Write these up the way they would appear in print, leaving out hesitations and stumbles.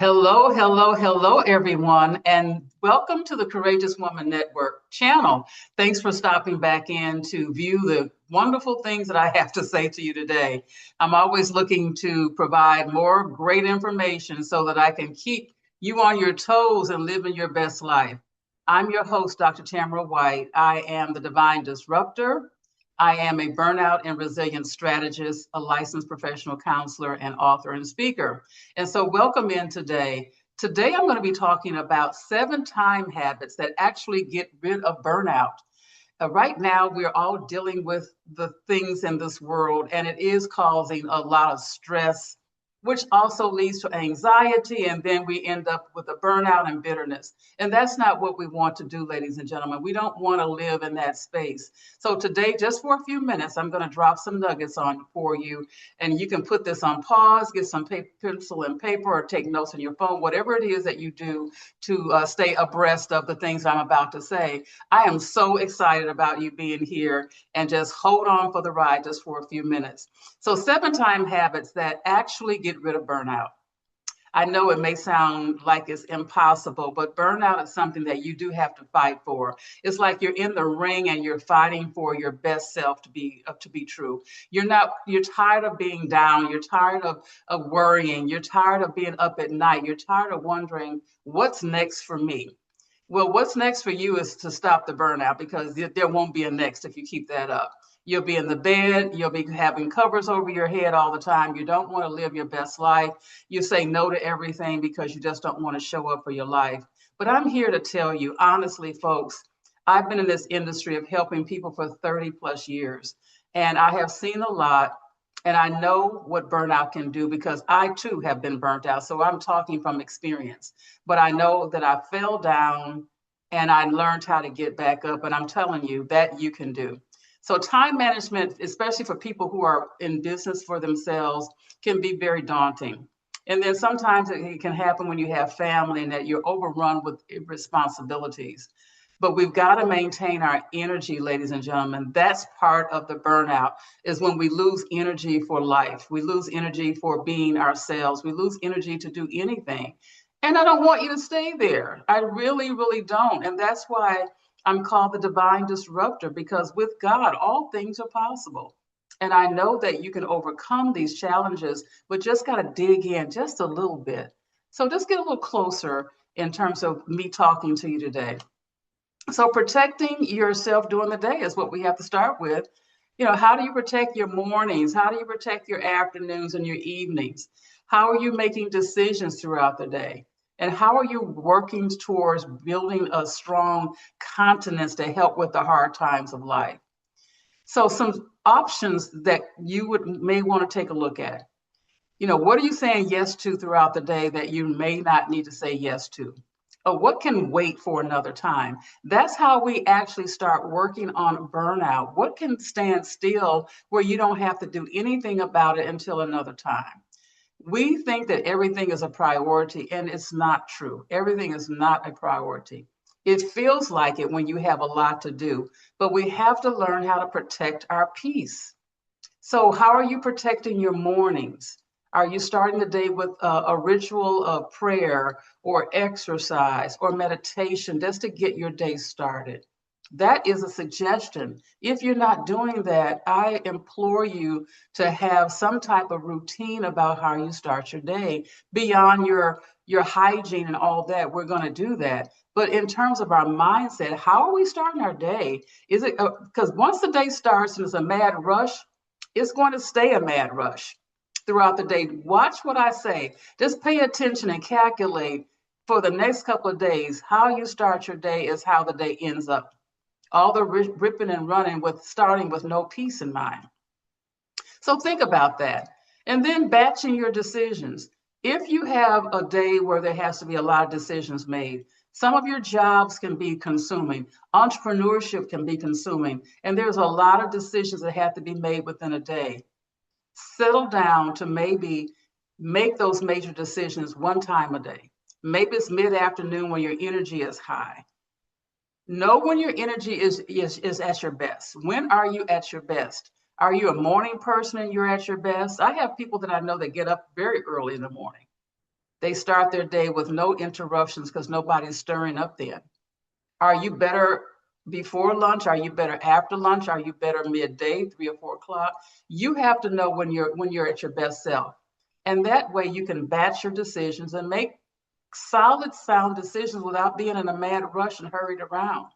Hello, hello, hello, everyone, and welcome to the Courageous Woman Network channel. Thanks for stopping back in to view the wonderful things that I have to say to you today. I'm always looking to provide more great information so that I can keep you on your toes and living your best life. I'm your host, Dr. Tamara White. I am the Divine Disruptor. I am a burnout and resilience strategist, a licensed professional counselor, and author and speaker. And so, welcome in today. Today, I'm going to be talking about 7 time habits that actually get rid of burnout. Right now, we're all dealing with the things in this world, and it is causing a lot of stress, which also leads to anxiety, and then we end up with a burnout and bitterness. And that's not what we want to do, ladies and gentlemen. We don't want to live in that space. So today, just for a few minutes, I'm going to drop some nuggets on for you, and you can put this on pause, get some pencil and paper, or take notes on your phone, whatever it is that you do to stay abreast of the things I'm about to say. I am so excited about you being here, and just hold on for the ride just for a few minutes. So, 7 time habits that actually get rid of burnout. I know it may sound like it's impossible, but burnout is something that you do have to fight for. It's like you're in the ring and you're fighting for your best self to be true. You're tired of being down, you're tired of worrying, you're tired of being up at night, you're tired of wondering what's next for me. Well, what's next for you is to stop the burnout, because there won't be a next if you keep that up. You'll be in the bed, you'll be having covers over your head all the time. You don't want to live your best life. You say no to everything because you just don't want to show up for your life. But I'm here to tell you, honestly, folks, I've been in this industry of helping people for 30 plus years, and I have seen a lot. And I know what burnout can do because I too have been burnt out. So I'm talking from experience, but I know that I fell down and I learned how to get back up. And I'm telling you that you can do. So, time management, especially for people who are in business for themselves, can be very daunting. And then sometimes it can happen when you have family and that you're overrun with responsibilities. But we've got to maintain our energy, ladies and gentlemen. That's part of the burnout, is when we lose energy for life. We lose energy for being ourselves. We lose energy to do anything. And I don't want you to stay there. I really, really don't. And that's why I'm called the divine disruptor, because with God, all things are possible. And I know that you can overcome these challenges, but just got to dig in just a little bit. So just get a little closer in terms of me talking to you today. So protecting yourself during the day is what we have to start with. How do you protect your mornings? How do you protect your afternoons and your evenings? How are you making decisions throughout the day? And how are you working towards building a strong continence to help with the hard times of life? So some options that you may want to take a look at. What are you saying yes to throughout the day that you may not need to say yes to? Or what can wait for another time? That's how we actually start working on burnout. What can stand still where you don't have to do anything about it until another time? We think that everything is a priority, and it's not true. Everything is not a priority. It feels like it when you have a lot to do, but we have to learn how to protect our peace. So, how are you protecting your mornings? Are you starting the day with a ritual of prayer or exercise or meditation just to get your day started? That is a suggestion. If you're not doing that, I implore you to have some type of routine about how you start your day beyond your hygiene and all that. We're going to do that. But in terms of our mindset, how are we starting our day? Is it because once the day starts and it's a mad rush, it's going to stay a mad rush throughout the day. Watch what I say. Just pay attention and calculate for the next couple of days. How you start your day is how the day ends up. All the ripping and running with starting with no peace in mind. So think about that. And then batching your decisions. If you have a day where there has to be a lot of decisions made, some of your jobs can be consuming, entrepreneurship can be consuming, and there's a lot of decisions that have to be made within a day. Settle down to maybe make those major decisions one time a day. Maybe it's mid-afternoon when your energy is high. Know when your energy is at your best. When are you at your best? Are you a morning person and you're at your best? I have people that I know that get up very early in the morning. They start their day with no interruptions because nobody's stirring up then. Are you better before lunch? Are you better after lunch? Are you better midday, 3 or 4 o'clock? You have to know when you're at your best self. And that way you can batch your decisions and make solid, sound decisions without being in a mad rush and hurried around.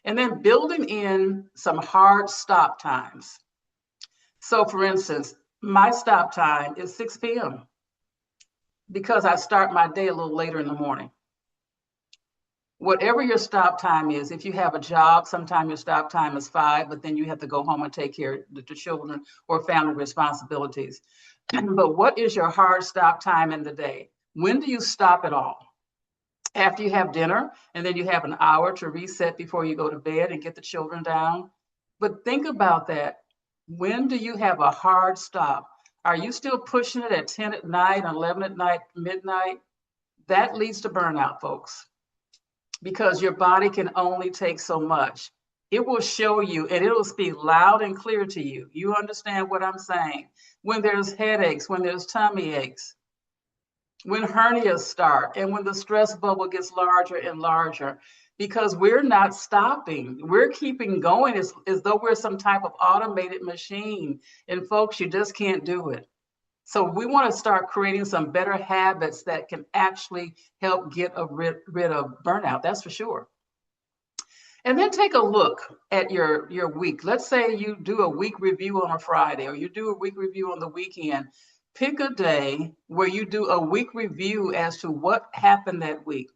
And then building in some hard stop times. So for instance, my stop time is 6 p.m. because I start my day a little later in the morning. Whatever your stop time is, if you have a job, sometimes your stop time is 5, but then you have to go home and take care of the children or family responsibilities. But what is your hard stop time in the day? When do you stop it all? After you have dinner, and then you have an hour to reset before you go to bed and get the children down. But think about that. When do you have a hard stop? Are you still pushing it at 10 at night, 11 at night, midnight? That leads to burnout, folks, because your body can only take so much. It will show you and it'll speak loud and clear to you. You understand what I'm saying? When there's headaches, when there's tummy aches, when hernias start, and when the stress bubble gets larger and larger, because we're not stopping. We're keeping going as though we're some type of automated machine. And folks, you just can't do it. So we want to start creating some better habits that can actually help get rid of burnout. That's for sure. And then take a look at your week. Let's say you do a week review on a Friday or you do a week review on the weekend. Pick a day where you do a week review as to what happened that week.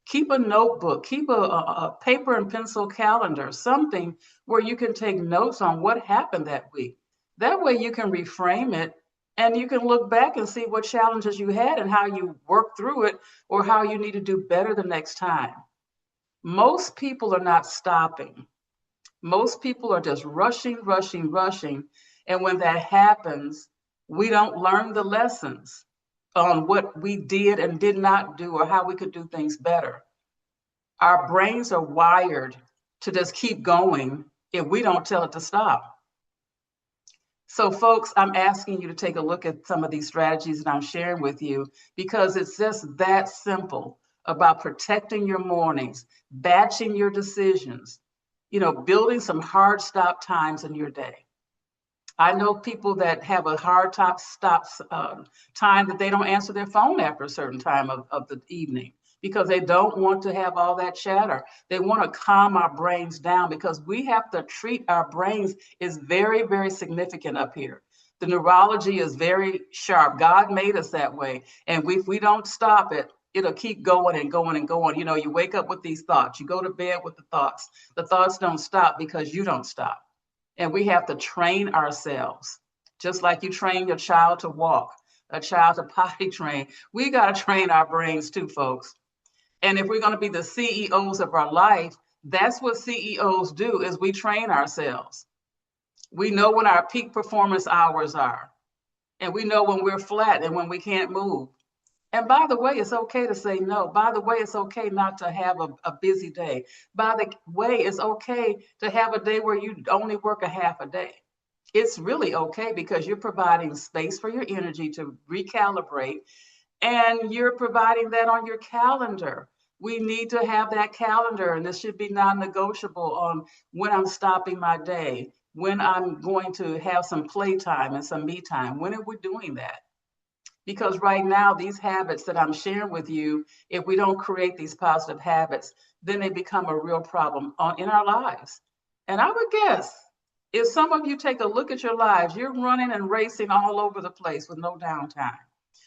Keep a notebook, keep a paper and pencil calendar, something where you can take notes on what happened that week. That way you can reframe it and you can look back and see what challenges you had and how you worked through it or how you need to do better the next time. Most people are not stopping. Most people are just rushing, rushing, rushing. And when that happens, we don't learn the lessons on what we did and did not do or how we could do things better. Our brains are wired to just keep going if we don't tell it to stop. So folks, I'm asking you to take a look at some of these strategies that I'm sharing with you because it's just that simple about protecting your mornings, batching your decisions, building some hard stop times in your day. I know people that have a hard time that they don't answer their phone after a certain time of the evening because they don't want to have all that chatter. They want to calm our brains down because we have to treat our brains is very, very significant up here. The neurology is very sharp. God made us that way. And if we don't stop it, it'll keep going and going and going. You wake up with these thoughts. You go to bed with the thoughts. The thoughts don't stop because you don't stop. And we have to train ourselves, just like you train your child to walk, a child to potty train. We got to train our brains too, folks. And if we're going to be the CEOs of our life, that's what CEOs do is we train ourselves. We know when our peak performance hours are, and we know when we're flat and when we can't move. And by the way, it's okay to say no. By the way, it's okay not to have a busy day. By the way, it's okay to have a day where you only work a half a day. It's really okay because you're providing space for your energy to recalibrate, and you're providing that on your calendar. We need to have that calendar, and this should be non-negotiable on when I'm stopping my day, when I'm going to have some playtime and some me time. When are we doing that? Because right now, these habits that I'm sharing with you, if we don't create these positive habits, then they become a real problem in our lives. And I would guess if some of you take a look at your lives, you're running and racing all over the place with no downtime.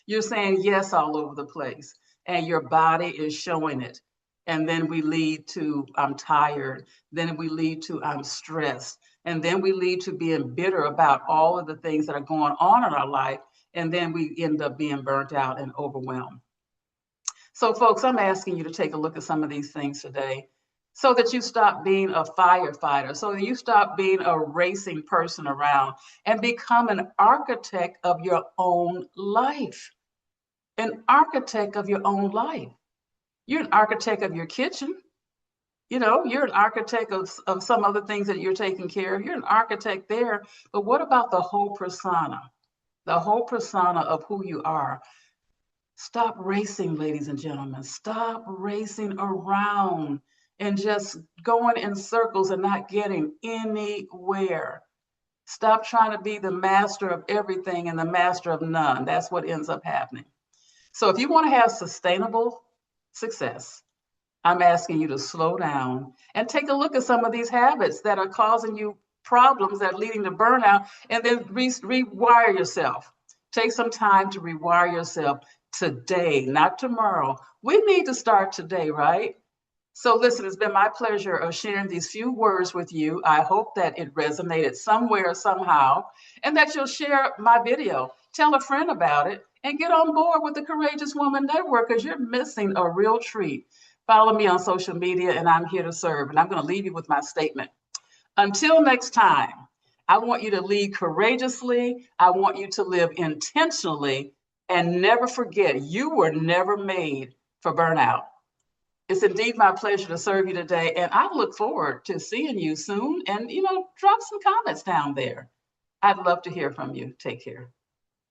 You're saying yes all over the place, and your body is showing it. And then we lead to I'm tired. Then we lead to I'm stressed. And then we lead to being bitter about all of the things that are going on in our life. And then we end up being burnt out and overwhelmed. So folks, I'm asking you to take a look at some of these things today so that you stop being a firefighter, so that you stop being a racing person around and become an architect of your own life. An architect of your own life. You're an architect of your kitchen. You're an architect of some other things that you're taking care of. You're an architect there. But what about the whole persona? The whole persona of who you are. Stop racing, ladies and gentlemen. Stop racing around and just going in circles and not getting anywhere. Stop trying to be the master of everything and the master of none. That's what ends up happening. So if you want to have sustainable success, I'm asking you to slow down and take a look at some of these habits that are causing you problems that are leading to burnout, and then rewire yourself. Take some time to rewire yourself today, not tomorrow. We need to start today, right? So, listen, it's been my pleasure of sharing these few words with you. I hope that it resonated somewhere, somehow, and that you'll share my video, tell a friend about it, and get on board with the Courageous Woman Network because you're missing a real treat. Follow me on social media, and I'm here to serve. And I'm going to leave you with my statement. Until next time, I want you to lead courageously. I want you to live intentionally, and never forget you were never made for burnout. It's indeed my pleasure to serve you today, and I look forward to seeing you soon. And, drop some comments down there. I'd love to hear from you. Take care.